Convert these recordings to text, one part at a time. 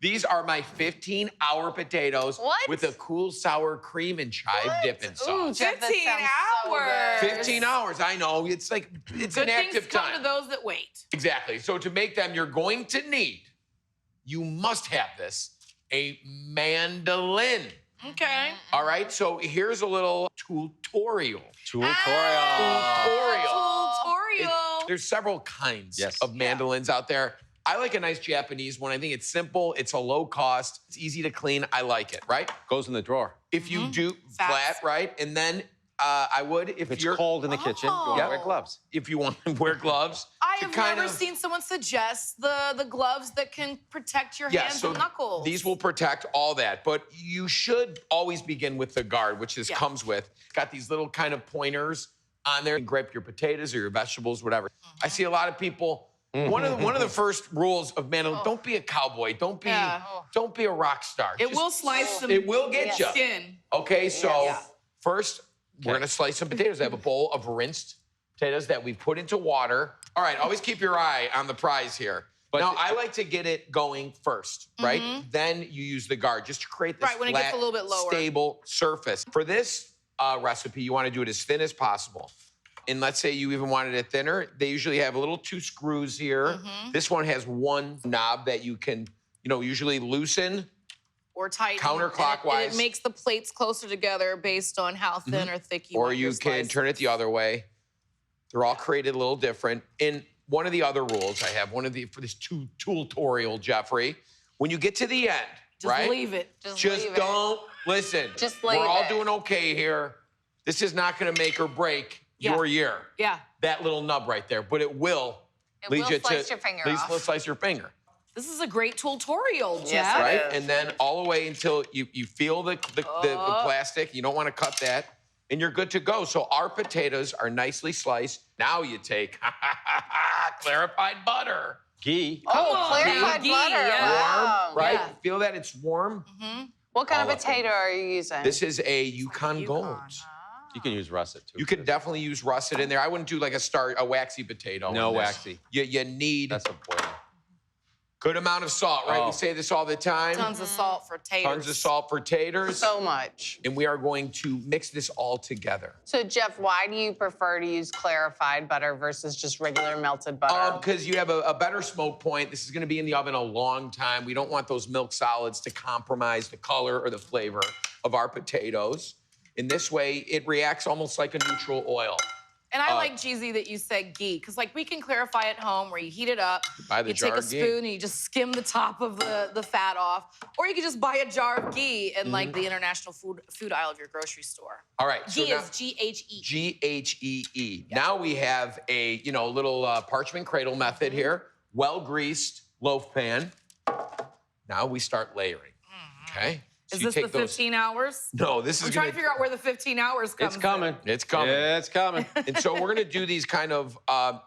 These are my 15-hour potatoes with a cool sour cream and chive dipping sauce. 15 hours. 15 hours, I know. It's like, it's an active time. Good things come to those that wait. Exactly. So to make them, you're going to need, you must have this, a mandolin. Okay. All right, so here's a little tutorial. There's several kinds of mandolins out there. I like a nice Japanese one. I think it's simple, it's a low cost, it's easy to clean. I like it, right? Goes in the drawer. If you do flat, right? And then I would, if it's cold in the kitchen, you want to wear gloves. If you want to wear gloves. I have never seen someone suggest the gloves that can protect your hands and knuckles. These will protect all that, but you should always begin with the guard, which this comes with. Got these little kind of pointers on there and grip your potatoes or your vegetables, whatever. I see a lot of people. One of the first rules of mandolin: don't be a cowboy. Don't be a rock star. It will slice some. It will get you. Skin. Okay, so first we're gonna slice some potatoes. I have a bowl of rinsed potatoes that we've put into water. All right, always keep your eye on the prize here. But now I like to get it going first, right? Then you use the guard just to create this when it gets a little bit lower, stable surface. For this recipe, you want to do it as thin as possible. And let's say you even wanted it thinner, they usually have a little 2 screws here. This one has 1 knob that you can, usually loosen or tighten counterclockwise. And it makes the plates closer together based on how thin or thick you want your slices. Or you can turn it the other way. They're all created a little different. And one of the other rules I have, for this tutorial, Geoffrey, when you get to the end, just leave it. Just don't listen. Just leave it. We're all doing okay here. This is not going to make or break your year. Yeah. That little nub right there, but it will lead you to slice your finger off. Slice your finger. This is a great tutorial, Jeff. Yes, right? And then all the way until you feel the plastic. You don't want to cut that. And you're good to go. So our potatoes are nicely sliced. Now you take clarified butter. Ghee. Clarified butter. Wow. Warm, right? Yeah. Feel that it's warm? What kind of potato are you using? This is a Yukon Gold. You can use russet, too. You could definitely use russet in there. I wouldn't do like a waxy potato. No waxy. You need... That's important. Good amount of salt, right? We say this all the time. Tons of salt for taters. Tons of salt for taters. So much. And we are going to mix this all together. So, Jeff, why do you prefer to use clarified butter versus just regular melted butter? Because you have a better smoke point. This is going to be in the oven a long time. We don't want those milk solids to compromise the color or the flavor of our potatoes. In this way, it reacts almost like a neutral oil. And I like, GZ, that you said ghee, because we can clarify at home where you heat it up, you take a spoon and you just skim the top of the fat off, or you can just buy a jar of ghee in the international food aisle of your grocery store. All right. Ghee is G-H-E. G-H-E-E. Now we have a little parchment cradle method here, well-greased loaf pan. Now we start layering, okay? Is this the 15 hours? No, this is I'm trying to figure out where the 15 hours comes It's coming. in. It's coming. Yeah, it's coming. And so we're going to do these kind of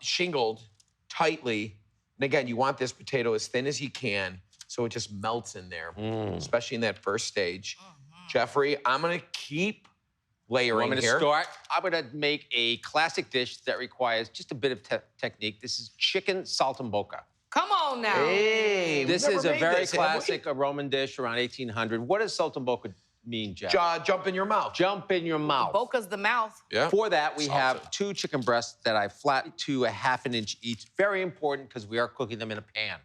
shingled tightly. And again, you want this potato as thin as you can so it just melts in there, especially in that first stage. Geoffrey, I'm going to keep layering here. I'm going to make a classic dish that requires just a bit of technique. This is chicken saltimbocca. Come on now. Hey, this is a very classic Roman dish around 1800. What does saltimbocca mean, Jeff? Jump in your mouth. Jump in your mouth. Bocca's the mouth. Yeah. For that, we have 2 chicken breasts that I flattened to a ½ an inch each. Very important because we are cooking them in a pan.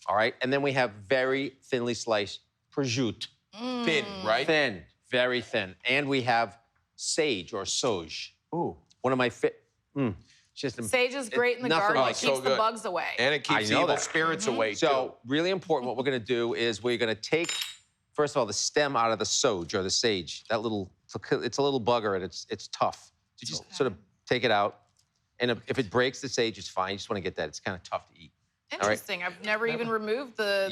All right? And then we have very thinly sliced prosciutto. Thin, right? Thin, very thin. And we have sage or sauge. Ooh. One of my Sage is great in the garden. It keeps the bugs away. And it keeps evil spirits away, So really important, what we're going to do is we're going to take, first of all, the stem out of the sauge or the sage. That little, it's a little bugger and it's tough. So just sort of take it out. And if it breaks the sage, it's fine. You just want to get that. It's kind of tough to eat. Interesting. I've never even removed the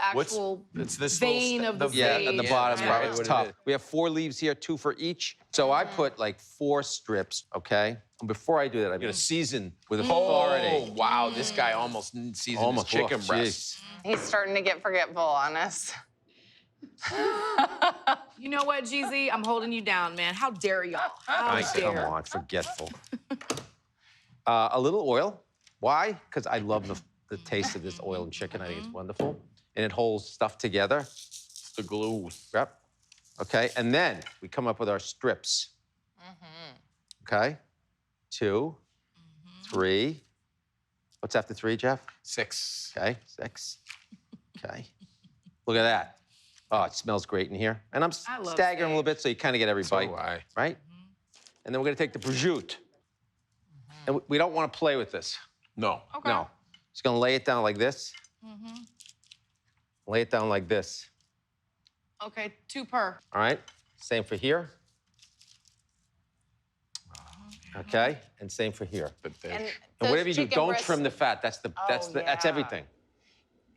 actual vein of the sage. Yeah, at the bottom. Yeah, It's tough. We have 4 leaves here, 2 for each. So I put like 4 strips, okay? And before I do that, I'm going to season with authority. Oh, wow. This guy almost seasoned his chicken breast. He's starting to get forgetful on us. You know what, GZ? I'm holding you down, man. How dare y'all? How dare. Come on, forgetful. A little oil. Why? Because I love the taste of this oil and chicken. I think it's wonderful. and it holds stuff together. It's the glue. Yep. Okay, and then we come up with our strips. Okay, 2, 3. What's after 3, Jeff? 6. Okay, 6. Okay. Look at that. Oh, it smells great in here. And I'm staggering a little bit so you kind of get every bite, right? And then we're gonna take the prosciutto. And we don't want to play with this. No. Okay. No. Just gonna lay it down like this. Lay it down like this. Okay, 2 per. All right. Same for here. Okay, and same for here. And whatever you do, chicken don't breasts, trim the fat. That's yeah. everything.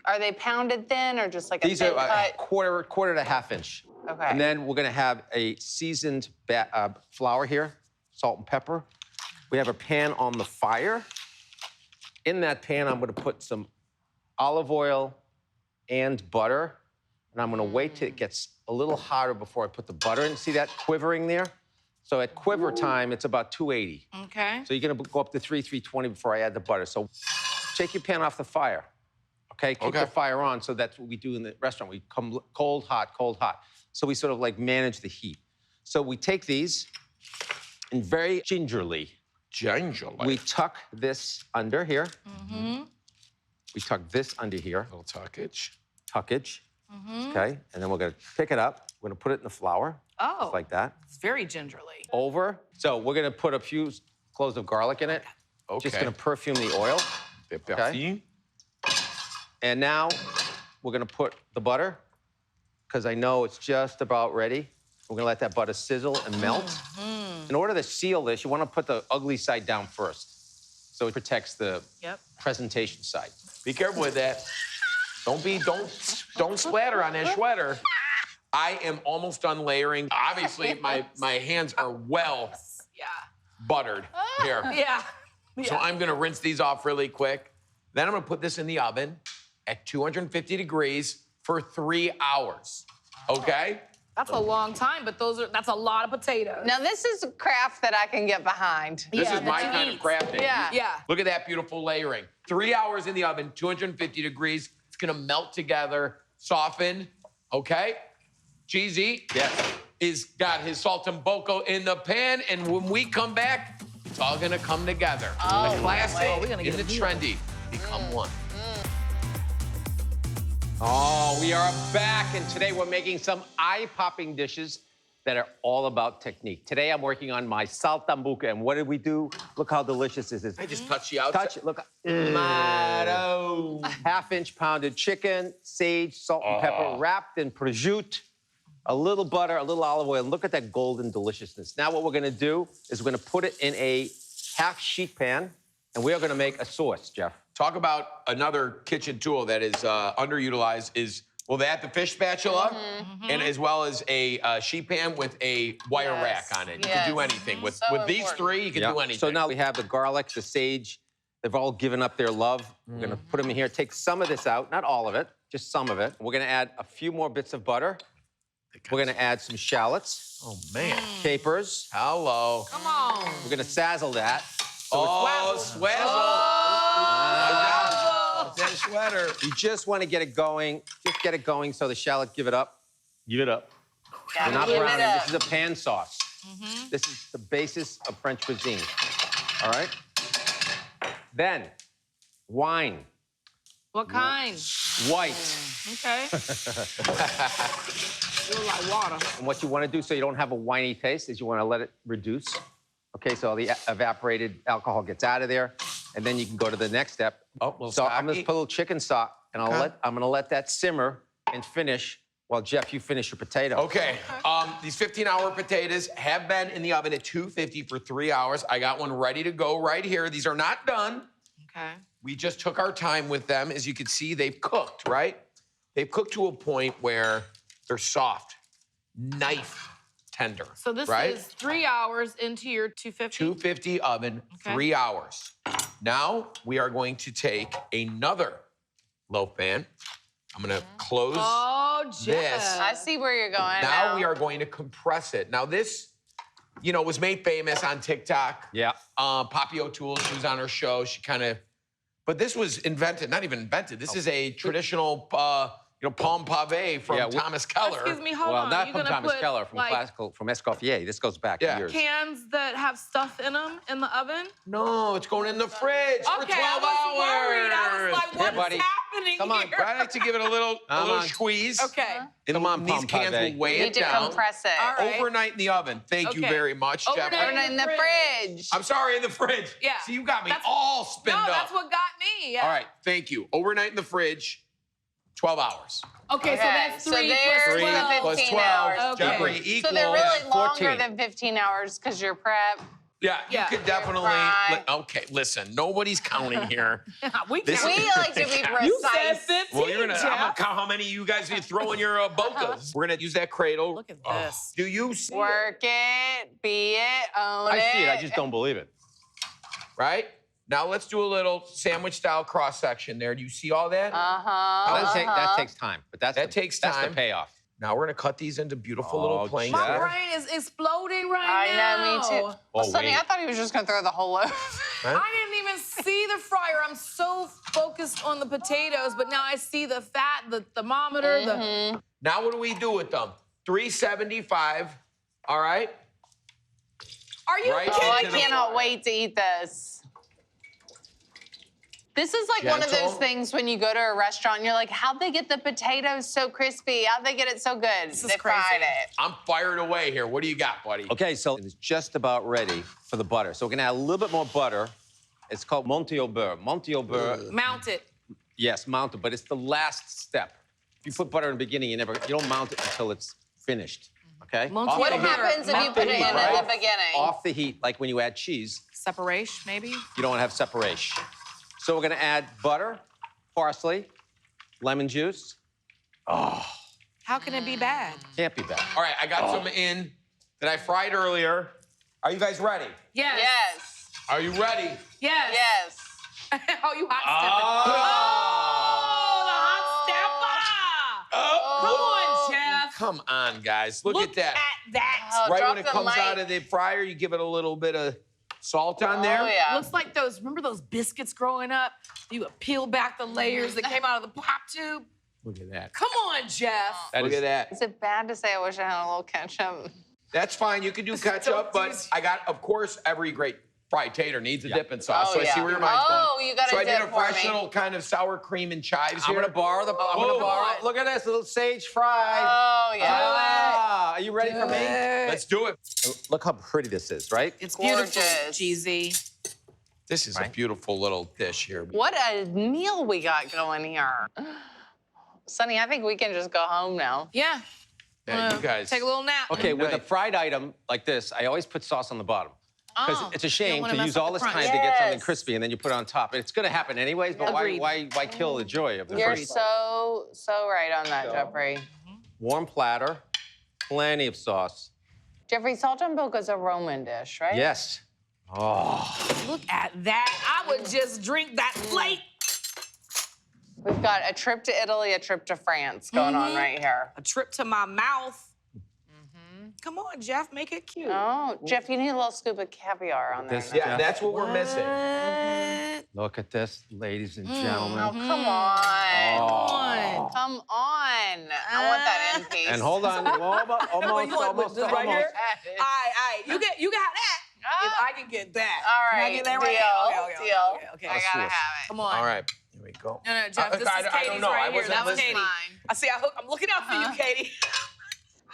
Are they pounded thin or just like a These thin are cut? quarter to half inch. Okay. And then we're gonna have a seasoned flour here, salt and pepper. We have a pan on the fire. In that pan, I'm gonna put some olive oil and butter, and I'm gonna wait till it gets a little hotter before I put the butter in. See that quivering there? So at quiver time, it's about 280. Okay. So you're gonna go up to 320 before I add the butter. So take your pan off the fire, okay? Keep the fire on, so that's what we do in the restaurant. We come cold, hot, cold, hot. So we sort of like manage the heat. So we take these and very gingerly, we tuck this under here. We tuck this under here. Little tuckage. Tuckage, okay? And then we're gonna pick it up. We're gonna put it in the flour. Oh. Just like that. It's very gingerly. Over. So we're gonna put a few cloves of garlic in it. Okay. Just gonna perfume the oil. Okay. And now we're gonna put the butter, because I know it's just about ready. We're gonna let that butter sizzle and melt. In order to seal this, you wanna put the ugly side down first, so it protects the presentation side. Be careful with that. Don't splatter on that sweater. I am almost done layering. Obviously, my hands are well buttered here. Yeah. So I'm gonna rinse these off really quick. Then I'm gonna put this in the oven at 250 degrees for 3 hours, okay? That's a long time, but that's a lot of potatoes. Now, this is a craft that I can get behind. This is my kind of crafting. Yeah. Look at that beautiful layering. 3 hours in the oven, 250 degrees. It's gonna melt together, soften, okay? Cheesy is got his saltimbocca in the pan, and when we come back, it's all gonna come together. Oh, the classic we're gonna get and the a trendy become one. Oh, we are back, and today we're making some eye-popping dishes that are all about technique. Today I'm working on my saltimbocca, and what did we do? Look how delicious this is. I just touch the outside. Touch it, look. Mauro. Half-inch pounded chicken, sage, salt and pepper, wrapped in prosciutto, a little butter, a little olive oil, and look at that golden deliciousness. Now what we're gonna do is we're gonna put it in a half-sheet pan, and we are gonna make a sauce, Jeff. Talk about another kitchen tool that is underutilized is, well, they have the fish spatula, and as well as a sheet pan with a wire rack on it. You can do anything. With these three, you can do anything. So now we have the garlic, the sage. They've all given up their love. We're gonna put them in here, take some of this out, not all of it, just some of it. We're gonna add a few more bits of butter. We're gonna add some shallots. Oh, man. Capers. Hello. Come on. We're gonna sazzle that. So swazzle. That sweater. you just wanna get it going. Just get it going so the shallot, give it up. Give it up. We're not browning. This is a pan sauce. This is the basis of French cuisine. All right? Then, wine. What kind? White. Okay. Feel like water. And what you want to do so you don't have a winey taste is you want to let it reduce. Okay, so the evaporated alcohol gets out of there, and then you can go to the next step. So I'm gonna put a little chicken stock, and I'm gonna let that simmer and finish while, Jeff, you finish your potato. Okay, these 15-hour potatoes have been in the oven at 250 for 3 hours. I got one ready to go right here. These are not done. Okay. We just took our time with them. As you can see, they've cooked, right? They've cooked to a point where they're soft, knife tender. So this is 3 hours into your 250? 250 oven, 3 hours. Now we are going to take another loaf pan. I'm gonna close this. I see where you're going Now we are going to compress it. Now this, you know, was made famous on TikTok. Yeah. Poppy O'Toole, she was on her show. She kind of, but this was invented, not even invented. This is a traditional, Palm Pave from Thomas Keller. Excuse me, hold on. Not You from gonna Thomas put, Keller, from from Escoffier. This goes back years. Cans that have stuff in them in the oven? No, it's going in the fridge for 12 I was worried. I was like, what is happening Come on. here? I like to give it a little squeeze. Okay. Come on, These cans will weigh You it need to down. compress it. All right. Overnight in the oven. Thank you very much, Geoffrey. Overnight In the fridge. I'm sorry, in the fridge. Yeah. See, you got me all spinned up. No, that's what got me. Yeah. All right, thank you. Overnight in the fridge, 12 hours. Okay, so that's 3 there's plus 3 12. plus 15 12. hours. Okay. Geoffrey equals... So they're really longer 14. than 15 hours because you're prep. Yeah, you could definitely... Right. Okay, listen, nobody's counting here. We This- count. We like to be precise. You said 15, Well, I'm gonna Jeff. count how many of you guys are throwing your bocas. We're gonna use that cradle. Look at this. Do you see Work it, be it, own it. I see it. I just don't believe it. Right? Now let's do a little sandwich-style cross-section there. Do you see all that? That takes time, but That takes That's time. the payoff. Now we're gonna cut these into beautiful little planes. My Jeff. brain is exploding right I now. know, me too. Well, Sonny, wait. I thought he was just gonna throw the whole loaf. Huh? I didn't even see the fryer. I'm so focused on the potatoes, but now I see the fat, the thermometer, the... Now what do we do with them? 375, all right? Are you Right. Oh, I into the cannot fryer. wait to eat this. This is like one of Gentle. those things when you go to a restaurant and you're like, how'd they get the potatoes so crispy? How'd they get it so good? This is They crazy. fried it. I'm fired away here. What do you got, buddy? Okay, so it's just about ready for the butter. So we're gonna add a little bit more butter. It's called Monte au beurre. Monte au beurre, Mount it. yes, mounted, but it's the last step. If you put butter in the beginning, you don't mount it until it's finished, okay? Monte Off au What the beurre. heat. happens if you Mount put the it heat, in right? at the beginning? Off the heat, like when you add cheese, Separation, maybe? you don't want to have separation. So we're gonna add butter, parsley, lemon juice. How can it be bad? Can't be bad. All right, I got some in that I fried earlier. Are you guys ready? Yes. Yes. Are you ready? Yes. Yes. Oh, you hot stepping. Oh, the hot stepper. Come on, Jeff. Come on, guys. Look at that. that. Oh, Right drop when it the comes mic. out of the fryer, you give it a little bit of salt on there. Oh, yeah. Looks like remember those biscuits growing up? You would peel back the layers that came out of the pop tube. Look at that. Come on, Jeff. Look at that. Is it bad to say I wish I had a little ketchup? That's fine. You can do ketchup, but I got, of course, every great fried tater needs a dipping sauce. Oh, so I see yeah. where your mind's going. Oh, you got So a I did dip a for fresh me. little kind of sour cream and chives I'm here. gonna borrow the. I'm Oh, gonna borrow. God. Look at this little sage fry. Oh, yeah. Ah, are you ready for me? Let's do it. Look how pretty this is, right? It's beautiful, Gorgeous. GZ. This is a beautiful little dish here. What a meal we got going here. Sonny, I think we can just go home now. Yeah. Yeah, you guys. Take a little nap. Okay, with a Right. fried item like this, I always put sauce on the bottom. Because Oh, it's a you don't shame wanna to mess use up all the this time crunch. to get something Yes. crispy and then you put it on top. It's gonna happen anyways, but Agreed. why kill the joy of the You're first so right on that, Geoffrey. warm platter, plenty of sauce. Geoffrey, Saltimbocca's a Roman dish, right? Yes. Oh, Look at that. I would just drink that plate. We've got a trip to Italy, a trip to France going on right here. A trip to my mouth. Come on, Jeff, make it cute. Oh, Jeff, you need a little scoop of caviar on there. This- now. Yeah, that's what we're missing. What? look at this, ladies and gentlemen. Oh, come on. Oh. Come on. I want that in piece. And hold on, almost. You want this right here? All right. You got that. If I can get that. All Can I right, get that right? deal, deal. Okay. I gotta have it. Come on. All right, here we go. No, Jeff, this is I don't Katie's know. I right here. wasn't That was listening. Katie. I'm looking out for you, Katie.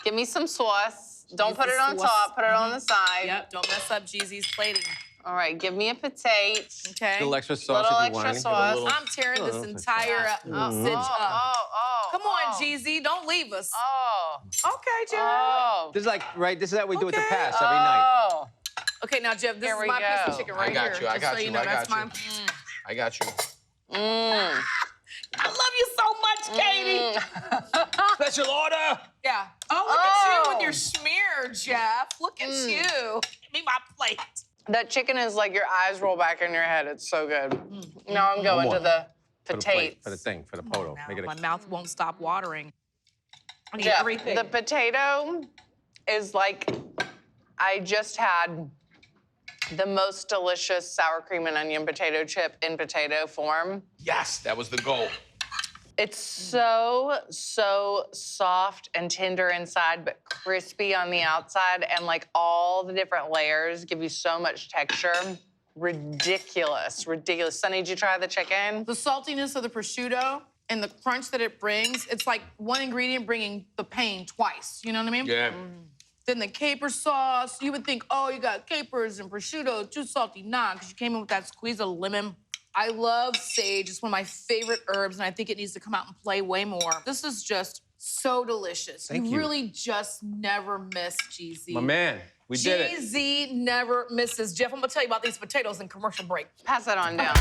Give me some sauce. Don't Use put the it on sauce. top, put it on the side. Yep, don't mess up Jeezy's plating. All right, give me a potato. Okay. Little extra sauce Little if you want. extra any. sauce. I'm tearing this that's entire cinch up. Come on, Jeezy, don't leave us. Oh. Okay, Jeff. Oh. This is like, right, this is how we do at the Okay. pass every night. Oh. Okay, now, Jeff, this Here is we my piece go. of chicken I right got here. you, I just got so you, know, I that's got you. mine. I got you. Mm. I love you so much, Katie. Special order. Yeah. Oh, look at you with Oh. your smear, Jeff. Look at you. Give me my plate. That chicken is like your eyes roll back in your head. It's so good. Now I'm going to the For the plate, potatoes. for the thing, for the poto. Now, Make it my a, mouth won't stop watering. I need Jeff, everything. the potato is like I just had the most delicious sour cream and onion potato chip in potato form. Yes, that was the goal. It's so soft and tender inside, but crispy on the outside. And like all the different layers give you so much texture. Ridiculous. Sunny, did you try the chicken? The saltiness of the prosciutto and the crunch that it brings, it's like one ingredient bringing the pain twice. You know what I mean? Yeah. Then the caper sauce. You would think, oh, you got capers and prosciutto, too salty. Nah, because you came in with that squeeze of lemon. I love sage. It's one of my favorite herbs, and I think it needs to come out and play way more. This is just so delicious. Thank you. Really just never miss GZ. My man, we did it. GZ never misses. Jeff, I'm gonna tell you about these potatoes in commercial break. Pass that on down.